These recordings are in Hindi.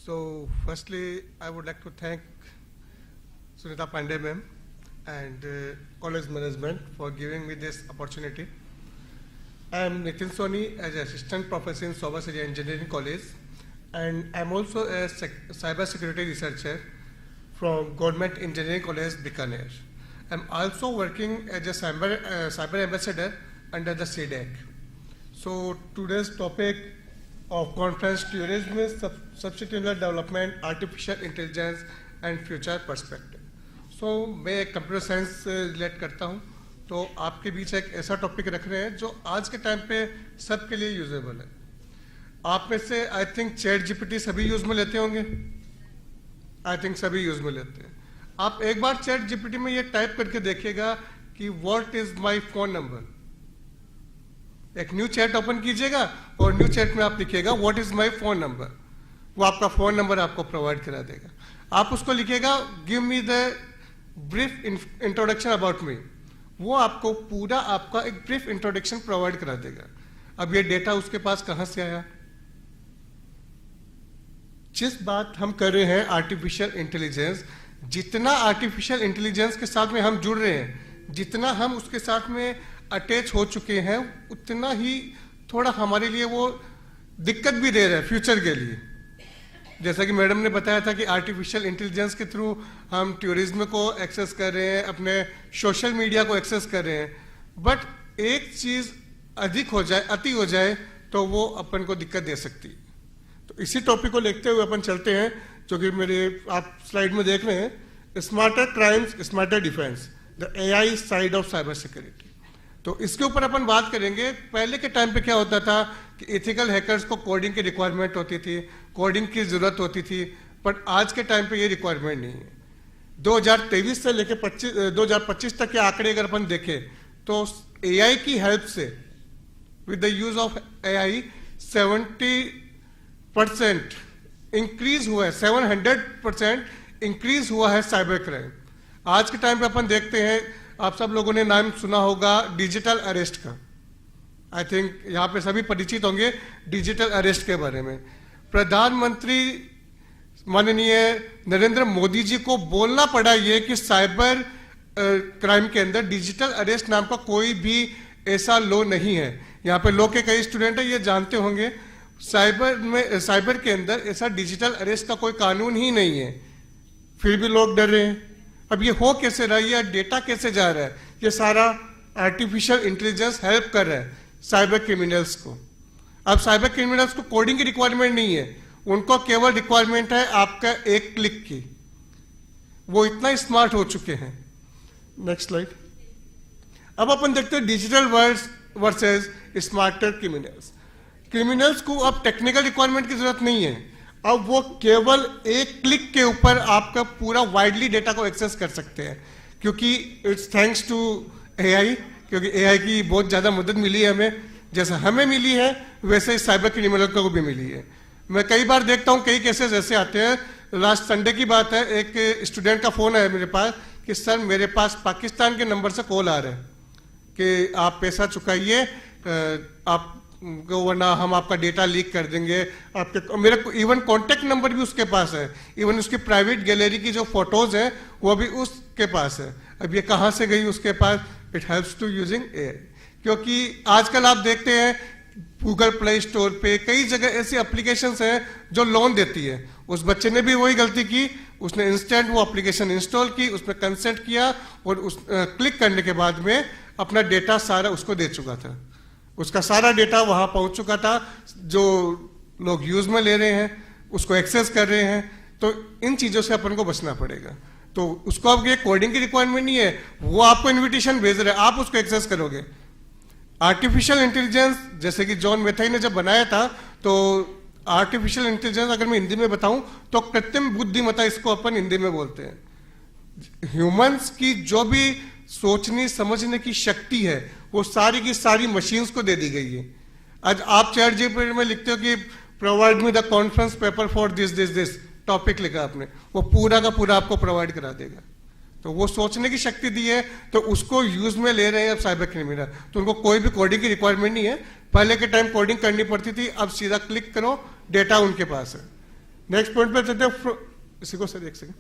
So, firstly, I would like to thank Sunita Pandey ma'am and college management for giving me this opportunity. I am Nitin Soni as assistant professor in Sobha City Engineering College, and I am also a cyber security researcher from Government Engineering College, Bikaner. I am also working as a cyber ambassador under the CDAC. So today's topic of conference, tourism, substitutional development, artificial intelligence and future perspective. So मैं कंप्यूटर साइंस से रिलेट करता हूँ, तो आपके बीच एक ऐसा टॉपिक रख रहे हैं जो आज के टाइम पे सबके लिए यूजेबल है। आप में से आई थिंक चैट जीपीटी सभी यूज में लेते होंगे, आई थिंक सभी यूज में लेते हैं। आप एक बार चैट जीपीटी में ये टाइप करके देखिएगा कि what is my phone number. एक न्यू चैट ओपन कीजिएगा और न्यू चैट में आप लिखिएगा what is my phone number, वो आपका फोन नंबर आपको प्रोवाइड करा देगा। आप उसको लिखिएगा give me the brief introduction about me, वो आपको पूरा आपका एक ब्रीफ इंट्रोडक्शन प्रोवाइड करा देगा। अब ये डेटा उसके पास कहां से आया? जिस बात हम कर रहे हैं आर्टिफिशियल इंटेलिजेंस, जितना आर्टिफिशियल इंटेलिजेंस के साथ में हम जुड़ रहे हैं, जितना हम उसके साथ में अटैच हो चुके हैं, उतना ही थोड़ा हमारे लिए वो दिक्कत भी दे रहा है फ्यूचर के लिए। जैसा कि मैडम ने बताया था कि आर्टिफिशियल इंटेलिजेंस के थ्रू हम टूरिज्म को एक्सेस कर रहे हैं, अपने सोशल मीडिया को एक्सेस कर रहे हैं, बट एक चीज अधिक हो जाए, अति हो जाए, तो वो अपन को दिक्कत दे सकती है। तो इसी टॉपिक को लेते हुए अपन चलते हैं, जो कि मेरे आप स्लाइड में देख रहे हैं, smarter crimes smarter defence, the AI side of cyber security. तो इसके ऊपर अपन बात करेंगे। पहले के टाइम पे क्या होता था कि एथिकल हैकर्स को कोडिंग की रिक्वायरमेंट होती थी, कोडिंग की जरूरत होती थी, बट आज के टाइम पे ये रिक्वायरमेंट नहीं है। 2023 से लेकर 2025 तक के आंकड़े अगर अपन देखें तो एआई की हेल्प से, with the use of AI 70% increase हुआ है, 700% इंक्रीज हुआ है साइबर क्राइम। आज के टाइम पे अपन देखते हैं, आप सब लोगों ने नाम सुना होगा डिजिटल अरेस्ट का। आई थिंक यहाँ पे सभी परिचित होंगे डिजिटल अरेस्ट के बारे में। प्रधानमंत्री माननीय नरेंद्र मोदी जी को बोलना पड़ा ये कि साइबर क्राइम के अंदर डिजिटल अरेस्ट नाम का कोई भी ऐसा लॉ नहीं है। यहाँ पे लॉ के कई स्टूडेंट हैं, ये जानते होंगे साइबर के अंदर ऐसा डिजिटल अरेस्ट का कोई कानून ही नहीं है, फिर भी लोग डर रहे हैं। अब ये हो कैसे रहा है, ये डेटा कैसे जा रहा है? ये सारा आर्टिफिशियल इंटेलिजेंस हेल्प कर रहा है साइबर क्रिमिनल्स को। अब साइबर क्रिमिनल्स को कोडिंग की रिक्वायरमेंट नहीं है, उनको केवल रिक्वायरमेंट है आपका एक क्लिक की। वो इतना स्मार्ट हो चुके हैं। Next slide. अब अपन देखते हैं digital versus smarter criminals. Criminals को अब टेक्निकल रिक्वायरमेंट की जरूरत नहीं है, अब वो केवल एक क्लिक के ऊपर आपका पूरा वाइडली डेटा को एक्सेस कर सकते हैं, क्योंकि इट्स थैंक्स टू एआई। क्योंकि एआई की बहुत ज़्यादा मदद मिली है हमें, जैसे हमें मिली है वैसे ही साइबर क्रिमिनल को भी मिली है। मैं कई बार देखता हूँ कई केसेस ऐसे आते हैं। लास्ट संडे की बात है, एक स्टूडेंट का फ़ोन आया मेरे पास कि सर मेरे पास पाकिस्तान के नंबर से कॉल आ रहा है कि आप पैसा चुकाइए, आप वरना हम आपका डेटा लीक कर देंगे। आपके मेरे को इवन कॉन्टेक्ट नंबर भी उसके पास है, इवन उसकी प्राइवेट गैलरी की जो फोटोज हैं वो भी उसके पास है। अब ये कहाँ से गई उसके पास? It helps to using AI. क्योंकि आजकल आप देखते हैं गूगल प्ले स्टोर पे कई जगह ऐसी एप्लीकेशंस हैं जो लोन देती है। उस बच्चे ने भी वही गलती की, उसने इंस्टेंट वो एप्लीकेशन इंस्टॉल की, उसमें कंसेंट किया और उस क्लिक करने के बाद में अपना डेटा सारा उसको दे चुका था। उसका सारा डेटा वहां पहुंच चुका था, जो लोग यूज में ले रहे हैं उसको एक्सेस कर रहे हैं। तो इन चीजों से अपन को बचना पड़ेगा। तो उसको अब ये कोडिंग की रिक्वायरमेंट नहीं है, वो आपको इनविटेशन भेज रहे हैं, आप उसको एक्सेस करोगे। आर्टिफिशियल इंटेलिजेंस जैसे कि जॉन मेथाई ने जब बनाया था, तो आर्टिफिशियल इंटेलिजेंस अगर मैं हिंदी में बताऊं तो कृत्रिम बुद्धिमत्ता, इसको अपन हिंदी में बोलते हैं। ह्यूमंस की जो भी सोचने समझने की शक्ति है वो सारी की सारी मशीन्स को दे दी गई है। आज आप चैट जीपीटी में लिखते हो कि provide me the conference paper for this topic लिखा आपने, वो पूरा का पूरा आपको प्रोवाइड करा देगा। तो वो सोचने की शक्ति दी है, तो उसको यूज में ले रहे हैं अब साइबर क्रिमिनल। तो उनको कोई भी कोडिंग की रिक्वायरमेंट नहीं है। पहले के टाइम कोडिंग करनी पड़ती थी, अब सीधा क्लिक करो, डेटा उनके पास है। नेक्स्ट पॉइंट पे चलते हैं, इसी को सर एक सेकंड।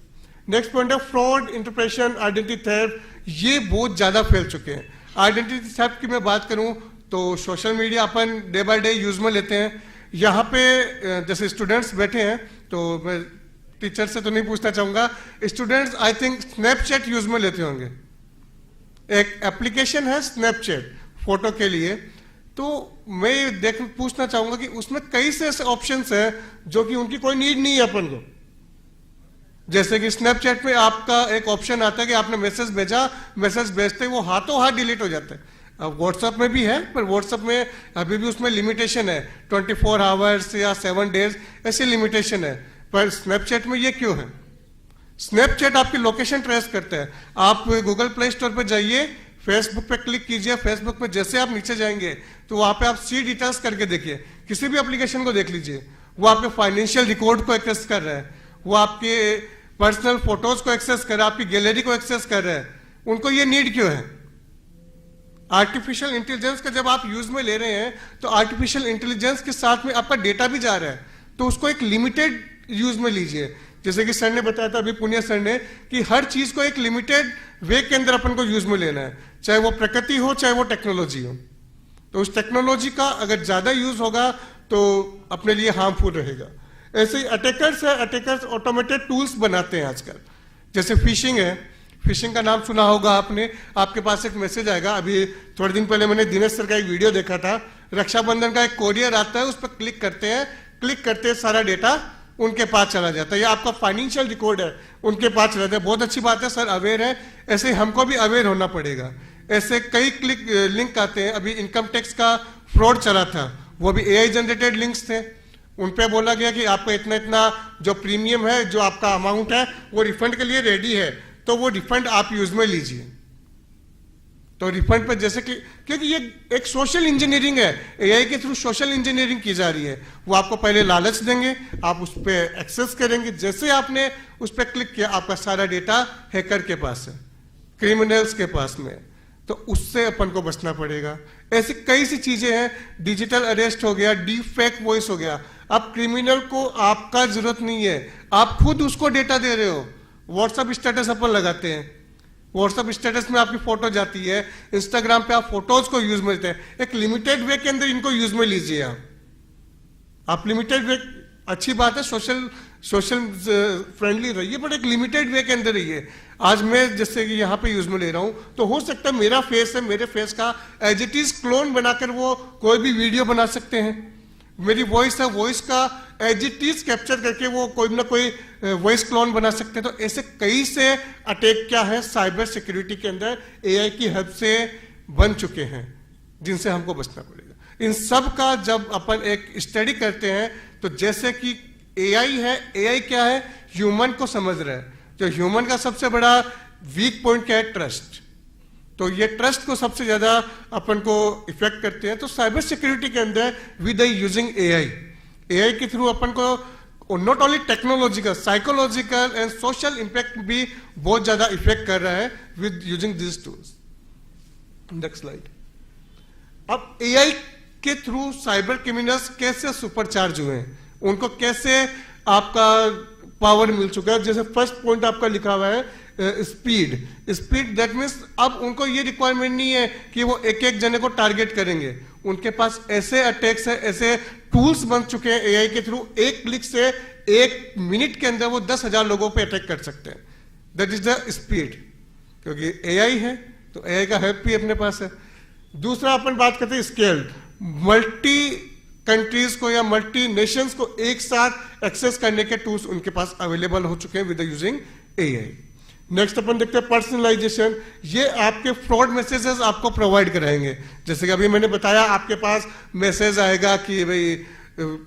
नेक्स्ट पॉइंट है फ्रॉड, इंटरप्रेशन, आइडेंटिटी थेफ्ट। ये बहुत ज्यादा फैल चुके हैं। आइडेंटिटी थेफ्ट की मैं बात करूं तो social media upon day by day use में लेते हैं। यहाँ पे जैसे स्टूडेंट्स बैठे हैं, तो मैं टीचर से तो नहीं पूछना चाहूंगा, students I think Snapchat use में लेते होंगे। एक एप्लीकेशन है स्नैपचैट फोटो के लिए, तो मैं पूछना चाहूंगा कि उसमें कई से ऐसे ऑप्शंस हैं जो कि उनकी कोई नीड नहीं है अपन को। जैसे कि स्नैपचैट में आपका एक ऑप्शन आता है कि आपने मैसेज भेजा, मैसेज भेजते ही वो हाथों हाथ डिलीट हो जाता है। अब व्हाट्सएप में भी है, पर व्हाट्सएप में अभी भी उसमें लिमिटेशन है 24 आवर्स या 7 डेज ऐसी लिमिटेशन है, पर स्नैपचैट में ये क्यों है? स्नैपचैट आपकी लोकेशन ट्रेस करता है। आप गूगल प्ले स्टोर पर जाइए, फेसबुक पे क्लिक कीजिए, फेसबुक पे जैसे आप नीचे जाएंगे तो वहां पे आप सी डिटेल्स करके देखिए, किसी भी एप्लीकेशन को देख लीजिए, वो आपके फाइनेंशियल रिकॉर्ड को एक्सेस कर रहा है, वो आपके पर्सनल फोटोज को एक्सेस कर रहा है, आपकी गैलरी को एक्सेस कर रहा है। उनको ये नीड क्यों है? आर्टिफिशियल इंटेलिजेंस का जब आप यूज में ले रहे हैं तो आर्टिफिशियल इंटेलिजेंस के साथ में आपका डेटा भी जा रहा है, तो उसको एक लिमिटेड यूज में लीजिए। जैसे कि सर ने बताया था अभी, पुनिया सर ने, कि हर चीज को एक लिमिटेड वे के अंदर अपन को यूज में लेना है, चाहे वो प्रकृति हो चाहे वो टेक्नोलॉजी हो। तो उस टेक्नोलॉजी का अगर ज्यादा यूज होगा तो अपने लिए हार्मफुल रहेगा। ऐसे ही अटैकर्स है, अटैकर्स ऑटोमेटेड टूल्स बनाते हैं आजकल। जैसे फिशिंग है, फिशिंग का नाम सुना होगा आपने। आपके पास एक मैसेज आएगा, अभी थोड़े दिन पहले मैंने दिनेश सर का एक वीडियो देखा था, रक्षाबंधन का एक कोरियर आता है, उस पर क्लिक करते हैं, क्लिक करते सारा डेटा उनके पास चला जाता है, या आपका फाइनेंशियल रिकॉर्ड है उनके पास चला जाता है। बहुत अच्छी बात है, सर अवेयर है, ऐसे हमको भी अवेयर होना पड़ेगा। ऐसे कई लिंक आते हैं। अभी इनकम टैक्स का फ्रॉड चला था, वो भी एआई जनरेटेड लिंक्स थे। उन पे बोला गया कि आपका इतना इतना जो प्रीमियम है, जो आपका अमाउंट है वो रिफंड के लिए रेडी है, तो वो रिफंड आप यूज में लीजिए। तो रिफंड पर जैसे कि, क्योंकि ये एक सोशल इंजीनियरिंग है, एआई के थ्रू सोशल इंजीनियरिंग की जा रही है। वो आपको पहले लालच देंगे, आप उस पर एक्सेस करेंगे, जैसे आपने उस पर क्लिक किया आपका सारा डेटा हैकर के पास है, क्रिमिनल्स के पास में, तो उससे अपन को बचना पड़ेगा। ऐसी कई सी चीजें हैं, डिजिटल अरेस्ट हो गया, डीप फेक वॉइस हो गया। अब क्रिमिनल को आपका जरूरत नहीं है, आप खुद उसको डेटा दे रहे हो। व्हाट्सएप स्टेटस अपन लगाते हैं, व्हाट्सएप स्टेटस में आपकी फोटो जाती है, इंस्टाग्राम पे आप फोटोज को यूज में लेते हैं। एक लिमिटेड वे के अंदर इनको यूज में लीजिए। आप लिमिटेड वे, अच्छी बात है, सोशल फ्रेंडली रहिए, बट एक लिमिटेड वे के अंदर रहिए। आज मैं जैसे कि यहाँ पे यूज में ले रहा हूं, तो हो सकता है मेरा फेस है, मेरे फेस का एज इट इज क्लोन बनाकर वो कोई भी वीडियो बना सकते हैं। मेरी वॉइस है, वॉइस का एज इट इज कैप्चर करके वो कोई ना कोई वॉइस क्लोन बना सकते हैं। तो ऐसे कई से अटैक क्या है साइबर सिक्योरिटी के अंदर एआई की हेल्प से बन चुके हैं, जिनसे हमको बचना पड़ेगा। इन सब का जब अपन एक स्टडी करते हैं, तो जैसे कि एआई है, एआई क्या है? ह्यूमन को समझ रहा है। जो ह्यूमन का सबसे बड़ा वीक पॉइंट क्या है? ट्रस्ट। तो ये ट्रस्ट को सबसे ज्यादा अपन को इफेक्ट करते हैं। तो साइबर सिक्योरिटी के अंदर विद यूजिंग एआई, एआई के थ्रू अपन को not only technological, psychological and social impact भी बहुत ज्यादा इफेक्ट कर रहा है with using this tools. Next slide. अब एआई के थ्रू साइबर क्रिमिनल्स कैसे सुपरचार्ज हुए हैं, उनको कैसे आपका पावर मिल चुका है। जैसे फर्स्ट पॉइंट आपका लिखा हुआ है स्पीड। स्पीड दैट मीन्स अब उनको ये रिक्वायरमेंट नहीं है कि वो एक एक जने को टारगेट करेंगे। उनके पास ऐसे अटैक्स है, ऐसे टूल्स बन चुके हैं एआई के थ्रू, एक क्लिक से 1 मिनट के अंदर वो 10,000 लोगों पे अटैक कर सकते हैं। दैट इज द स्पीड, क्योंकि एआई है तो एआई का हेल्प भी अपने पास है। दूसरा अपन बात करते हैं स्केल। मल्टी कंट्रीज को या मल्टी नेशंस को एक साथ एक्सेस करने के टूल्स उनके पास अवेलेबल हो चुके हैं विद यूजिंग एआई। नेक्स्ट अपन देखते हैं पर्सनलाइजेशन। ये आपके फ्रॉड मैसेजेस आपको प्रोवाइड कराएंगे। जैसे कि अभी मैंने बताया, आपके पास मैसेज आएगा कि भाई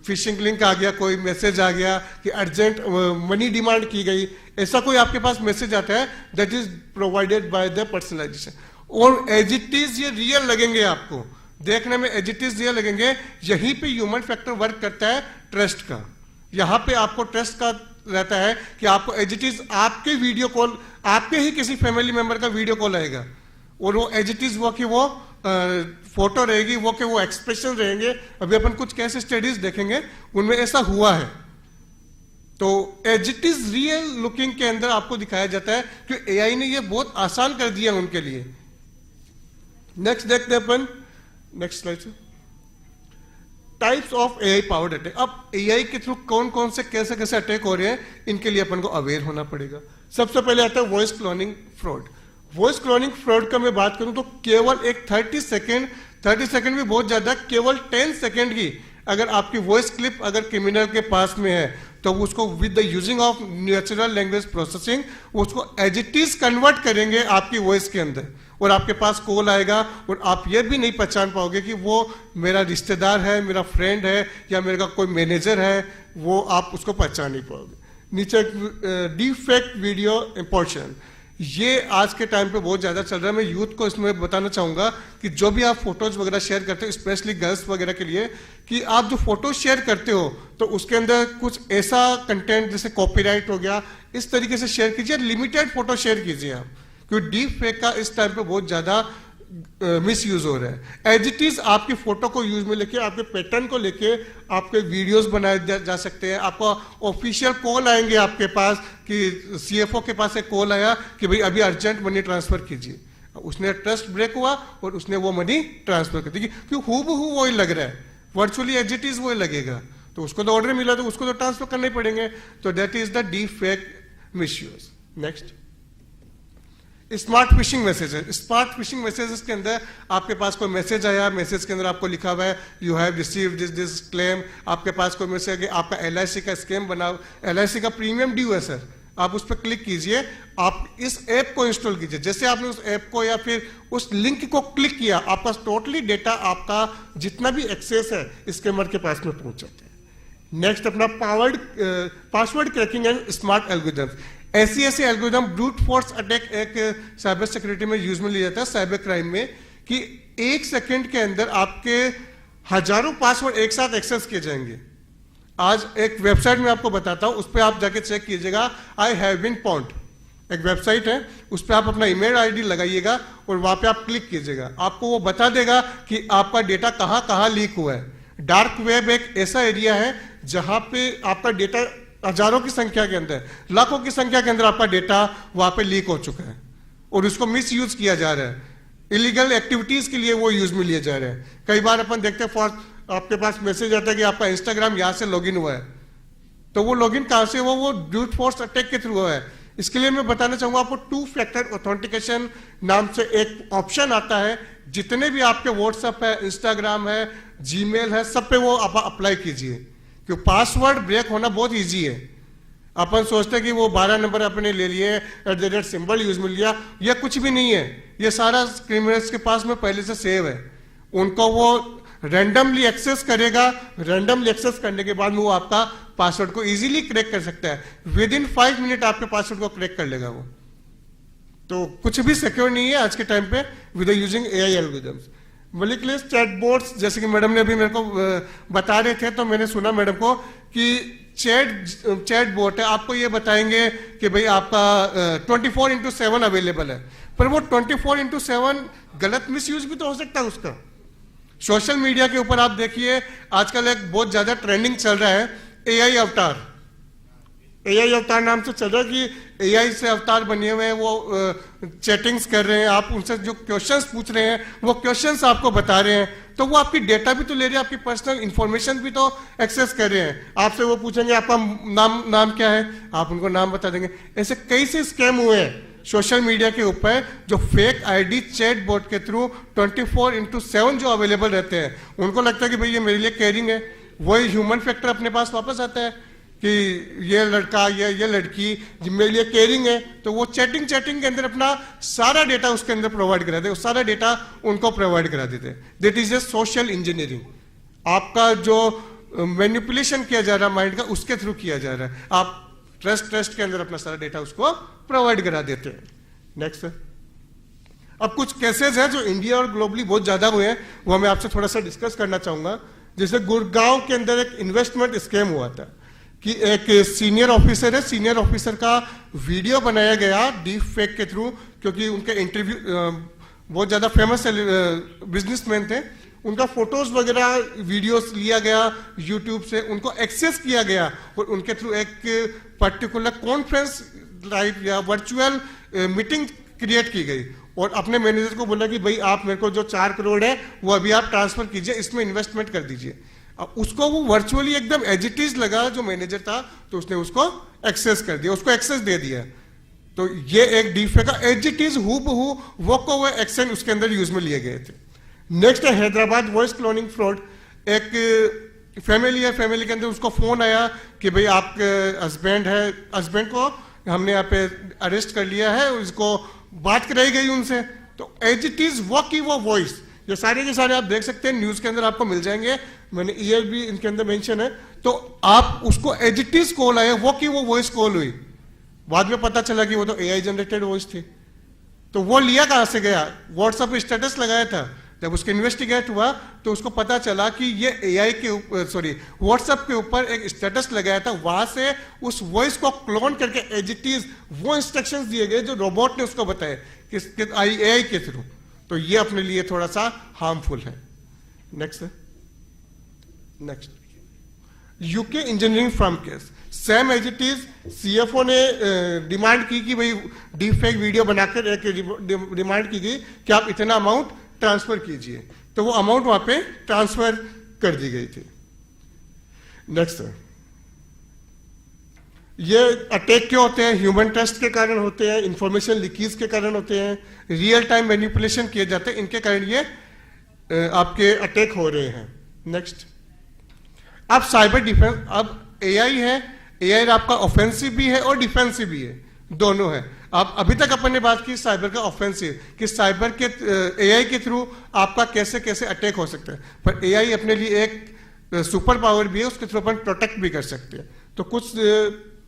फिशिंग लिंक आ गया, कोई मैसेज आ गया कि अर्जेंट मनी डिमांड की गई, ऐसा कोई आपके पास मैसेज आता है, that is provided by the personalisation. और एज इट इज ये रियल लगेंगे, आपको देखने में एज इट इज रियल लगेंगे। यहीं पे ह्यूमन फैक्टर वर्क करता है ट्रस्ट का। यहाँ पे आपको ट्रस्ट का रहता है कि आपको एज इट इज आपके वीडियो कॉल, आपके ही किसी फैमिली मेंबर का वीडियो कॉल आएगा और वो एज इट इज वो कि वो फोटो रहेगी, वो कि वो एक्सप्रेशन रहेंगे। अभी अपन कुछ कैसे स्टडीज देखेंगे, उनमें ऐसा हुआ है। तो as it is real looking के अंदर आपको दिखाया जाता है कि एआई ने ये बहुत आसान कर दिया उनके लिए। नेक्स्ट देखते हैं अपन, नेक्स्ट स्लाइड से, types of AI powered attack. अब एआई के थ्रू कौन कौन से कैसे कैसे अटैक हो रहे हैं, इनके लिए अपन को अवेयर होना पड़ेगा। सबसे पहले आता है voice cloning fraud. Voice cloning fraud का मैं बात करूं तो केवल एक 30 सेकंड भी बहुत ज्यादा, केवल 10 सेकंड की अगर आपकी वॉइस क्लिप अगर क्रिमिनल के पास में है तो उसको with the using of natural language processing उसको एज इट इज कन्वर्ट करेंगे आपकी वॉइस के अंदर, और आपके पास कॉल आएगा और आप ये भी नहीं पहचान पाओगे कि वो मेरा रिश्तेदार है, मेरा फ्रेंड है या मेरा कोई मैनेजर है, वो आप उसको पहचान नहीं पाओगे। नीचे डीप फेक वीडियो इंपोर्शन, ये आज के टाइम पे बहुत ज्यादा चल रहा है। मैं यूथ को इसमें बताना चाहूंगा कि जो भी आप फोटोज वगैरह शेयर करते हो, स्पेशली गर्ल्स वगैरह के लिए, कि आप जो फोटो शेयर करते हो तो उसके अंदर कुछ ऐसा कंटेंट जैसे कॉपीराइट हो गया, इस तरीके से शेयर कीजिए, लिमिटेड फोटो शेयर कीजिए आप, क्योंकि डीप फेक का इस टाइम पे बहुत ज्यादा मिस यूज हो रहा है। एज इट इज आपकी फोटो को यूज में लेके, आपके पैटर्न को लेके आपके वीडियोस बनाए जा सकते हैं। आपको ऑफिशियल कॉल आएंगे आपके पास कि सीएफओ के पास एक कॉल आया कि भाई अभी अर्जेंट मनी ट्रांसफर कीजिए, उसने ट्रस्ट ब्रेक हुआ और उसने वो मनी ट्रांसफर कर दी, क्योंकि हूबहू वही लग रहा है, वर्चुअली एज इट इज वही लगेगा, तो उसको तो ऑर्डर मिला तो उसको तो ट्रांसफर करने ही पड़ेंगे। तो that is the deep fake miss use. Next, smart fishing messages. Smart fishing messages के अंदर आपके पास कोई मैसेज आया, मैसेज के अंदर आपको लिखा हुआ है you have received this claim, आपके पास कोई मैसेज, आपका एलआईसी का स्कैम बना, एलआईसी का प्रीमियम ड्यू है सर, आप उस पर क्लिक कीजिए, आप इस ऐप को इंस्टॉल कीजिए। जैसे आपने उस ऐप को या फिर उस लिंक को क्लिक किया, आपका टोटली डेटा, आपका जितना भी एक्सेस है स्कैमर के पास में पहुंच जाता है। नेक्स्ट अपना password cracking and smart algorithms. ऐसी एल्गोरिथम ब्रूट फोर्स अटैक एक साइबर सिक्योरिटी में यूज में लिया जाता है, साइबर क्राइम में, कि 1 सेकंड के अंदर आपके हजारों पासवर्ड एक साथ एक्सेस किए जाएंगे। आज एक वेबसाइट में आपको बताता हूं, उस पर आप जाके चेक कीजिएगा, आई हैव बीन पॉन्ड एक वेबसाइट है, उस पर आप अपना ईमेल आईडी लगाइएगा और वहां पे आप क्लिक कीजिएगा, आपको वो बता देगा कि आपका डेटा कहां कहां लीक हुआ है। डार्क वेब एक ऐसा एरिया है जहां पे आपका डेटा हजारों की संख्या के अंदर, लाखों की संख्या के अंदर आपका डेटा वहां पे लीक हो चुका है और उसको मिस यूज किया जा रहा है, इलीगल एक्टिविटीज के लिए वो यूज में लिए जा रहे हैं। कई बार अपन देखते हैं आपके पास मैसेज आता है कि आपका इंस्टाग्राम यहां से लॉगिन हुआ है, तो वो लॉगिन कहां से हुआ, वो ब्रूट फोर्स अटैक के थ्रू हुआ है। इसके लिए मैं बताना चाहूंगा आपको 2 फैक्टर ऑथेंटिकेशन नाम से एक ऑप्शन आता है, जितने भी आपके व्हाट्सएप है, इंस्टाग्राम है, जीमेल है, सब पे वो आप अप्लाई कीजिए, क्योंकि पासवर्ड ब्रेक होना बहुत इजी है। अपन सोचते हैं कि वो 12 नंबर अपने ले लिए, @ सिंबल यूज में लिया, ये कुछ भी नहीं है, ये सारा क्रिमिनल्स के पास में पहले से सेव है। उनको वो रैंडमली एक्सेस करेगा, रैंडमली एक्सेस करने के बाद में वो आपका पासवर्ड को इजीली क्रैक कर सकता है, विद इन 5 मिनट आपके पासवर्ड को क्रैक कर लेगा वो। तो कुछ भी सिक्योर नहीं है आज के टाइम पे with using AI algorithms. Molecular chatbots, जैसे कि मैडम ने अभी मेरे को बता रहे थे, तो मैंने सुना मैडम को कि चैट बोट है, आपको ये बताएंगे कि भाई आपका 24/7 अवेलेबल है, पर वो 24/7 गलत मिसयूज भी तो हो सकता है उसका। सोशल मीडिया के ऊपर आप देखिए आजकल एक बहुत ज्यादा ट्रेंडिंग चल रहा है एआई अवतार। एआई अवतार नाम से चल रहा है कि एआई से अवतार बने हुए हैं, वो चैटिंग्स कर रहे हैं, आप उनसे जो क्वेश्चंस पूछ रहे हैं वो क्वेश्चंस आपको बता रहे हैं, तो वो आपकी डेटा भी तो ले रहे हैं, आपकी पर्सनल इंफॉर्मेशन भी तो एक्सेस कर रहे हैं। आपसे वो पूछेंगे आपका नाम क्या है, आप उनको नाम बता देंगे। ऐसे कई से स्कैम हुए हैं सोशल मीडिया के ऊपर, जो फेक आईडी चैट बोट के थ्रू 24/7 जो अवेलेबल रहते हैं, उनको लगता है कि भाई ये मेरे लिए केयरिंग है, वही ह्यूमन फैक्टर अपने पास वापस आता है कि ये लड़का ये लड़की मेरे लिए केयरिंग है, तो वो चैटिंग के अंदर अपना सारा डेटा उसके अंदर प्रोवाइड करा दे, सारा डेटा उनको प्रोवाइड करा देते। That is a social engineering. आपका जो मैनिपुलेशन किया जा रहा है माइंड का, उसके थ्रू किया जा रहा है। आप ट्रस्ट के अंदर अपना सारा डेटा उसको प्रोवाइड करा देते हैं। नेक्स्ट, अब कुछ केसेस हैं जो इंडिया और ग्लोबली बहुत ज्यादा हुए हैं, वो मैं आपसे थोड़ा सा डिस्कस करना चाहूंगा। जैसे गुड़गांव के अंदर एक इन्वेस्टमेंट स्कैम हुआ था कि एक सीनियर ऑफिसर है, सीनियर ऑफिसर का वीडियो बनाया गया डीप फेक के थ्रू, क्योंकि उनके इंटरव्यू बहुत ज्यादा फेमस बिजनेसमैन थे, उनका फोटोज वगैरह वीडियोस लिया गया यूट्यूब से, उनको एक्सेस किया गया और उनके थ्रू एक पर्टिकुलर कॉन्फ्रेंस लाइव या वर्चुअल मीटिंग क्रिएट की गई और अपने मैनेजर को बोला कि भाई आप मेरे को जो 4 करोड़ है वो अभी आप ट्रांसफर कीजिए, इसमें इन्वेस्टमेंट कर दीजिए। अब उसको वो वर्चुअली एकदम एज इट इज लगा जो मैनेजर था, तो उसने उसको एक्सेस कर दिया, उसको एक्सेस दे दिया। तो ये एक डीफेक का एज इट इज हूबहू वो को वो एक्शन उसके अंदर यूज में लिए गए थे। नेक्स्ट है हैदराबाद वॉइस क्लोनिंग फ्रॉड। एक फैमिली है, फैमिली के अंदर उसको फोन आया कि भाई आपके हस्बैंड है, हस्बैंड को हमने यहाँ पे अरेस्ट कर लिया है, उसको बात कराई गई उनसे। तो एज इट इज वो की वो वॉइस, ये सारे के सारे आप देख सकते हैं न्यूज के अंदर आपको मिल जाएंगे, मैंने ईयर भी इनके अंदर मेंशन है। तो आप उसको एज इट इज कॉल आया, वो की वो वॉइस कॉल हुई, बाद में पता चला कि वो तो एआई जनरेटेड वॉइस थी। तो वो लिया कहां से गया, व्हाट्सएप स्टेटस लगाया था, जब उसके इन्वेस्टिगेट हुआ तो उसको पता चला कि ये एआई के ऊपर व्हाट्सएप के ऊपर एक स्टेटस लगाया था, वहां से उस वॉइस को क्लोन करके एज इट इज वो इंस्ट्रक्शंस दिए गए जो रोबोट ने उसको बताए कि एआई के थ्रू। तो ये अपने लिए थोड़ा सा हार्मफुल है। Next UK engineering firm case, same as it is CFO ने डिमांड की कि भाई डीफेक वीडियो बनाकर एक डिमांड की गई कि आप इतना अमाउंट ट्रांसफर कीजिए, तो वो अमाउंट वहां पे ट्रांसफर कर दी गई थी। नेक्स्ट, ये अटैक क्यों होते हैं, ह्यूमन ट्रस्ट के कारण होते हैं, इंफॉर्मेशन लीकेज के कारण होते हैं, रियल टाइम मैनिपुलेशन किए जाते हैं, इनके कारण ये आपके अटैक हो रहे हैं। नेक्स्ट, अब साइबर डिफेंस, अब एआई है, एआई आपका ऑफेंसिव भी है और डिफेंसिव भी है, दोनों है। अब अभी तक अपन ने बात की साइबर का ऑफेंसिव, कि साइबर के एआई के थ्रू आपका कैसे कैसे अटैक हो सकता है, पर एआई अपने लिए एक सुपर पावर भी है, उसके थ्रू अपन प्रोटेक्ट भी कर सकते हैं। तो कुछ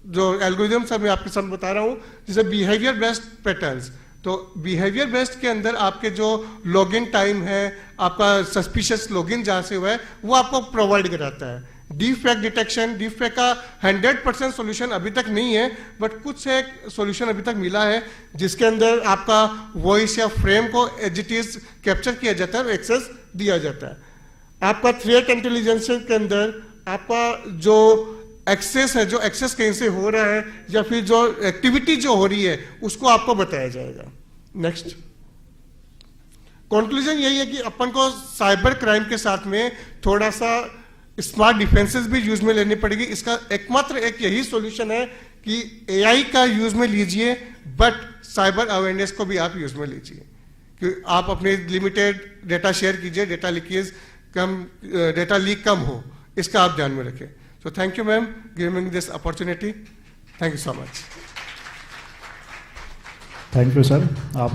जो एल्गोरिथम्स मैं आपके साथ बता रहा हूं, जैसे बिहेवियर बेस्ड पैटर्न्स। तो बिहेवियर बेस्ड के अंदर आपके जो लॉगिन टाइम है, आपका सस्पिशियस लॉगिन जहां से हुआ है, वो आपको प्रोवाइड कराता है। डीफेक डिटेक्शन, डीफेक का 100% सॉल्यूशन अभी तक नहीं है, बट कुछ एक सॉल्यूशन अभी तक मिला है जिसके अंदर आपका वॉइस या फ्रेम को एज इट इज कैप्चर किया जाता है और एक्सेस दिया जाता है। आपका थ्रेट इंटेलिजेंस के अंदर आपका जो एक्सेस है, जो एक्सेस कहीं से हो रहा है या फिर जो एक्टिविटी जो हो रही है, उसको आपको बताया जाएगा। नेक्स्ट, कंक्लूजन यही है कि अपन को साइबर क्राइम के साथ में थोड़ा सा स्मार्ट डिफेंसेस भी यूज में लेनी पड़ेगी। इसका एकमात्र एक यही सॉल्यूशन है कि एआई का यूज में लीजिए, बट साइबर अवेयरनेस को भी आप यूज में लीजिए, कि आप अपने लिमिटेड डेटा शेयर कीजिए, डेटा लीकेज कम, डेटा लीक कम हो, इसका आप ध्यान में रखें। So thank you, ma'am, giving this opportunity. Thank you so much. Thank you, sir.